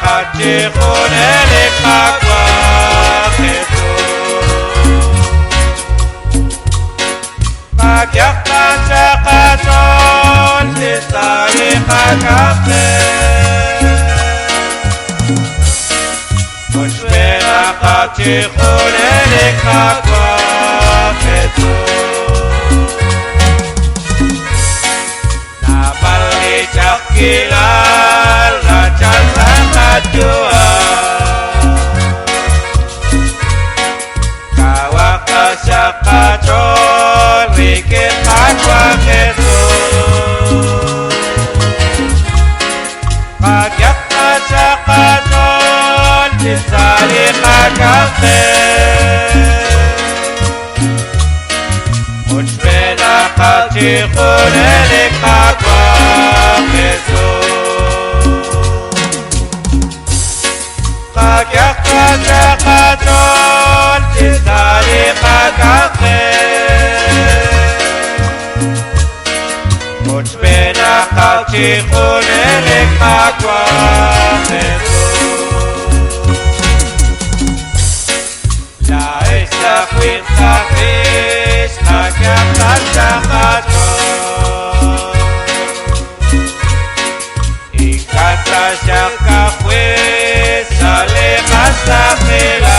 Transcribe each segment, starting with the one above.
Kachikune lekakwa ketu Kakyakta chakaton Tisari kakakte Kushpena kachikune lekakwa ketu Napalgi chakilal Rajan sakajua Kawaka sakachon Rikit kakwa ketu Kagyakta sakachon Tisari kakakte Kushpena kachikune lekakwa ketu Kagyakta sakachon Tisari kakakte Kushpena kachikune lekakwa ketu La isla kwinta fish Kagyakta sakachon Ikata sakakwe Sale kasapela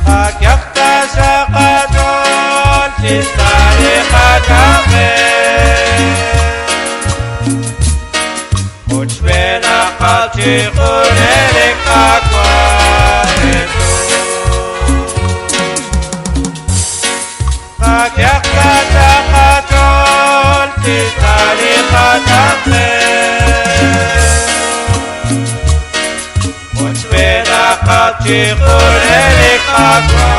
Kagyakta sakachon Tisari kakakwe Kushpena kachikune lekakwa ketu Kagyakta sakachon Tisari kakakwe Kushpena kachikune lekakwa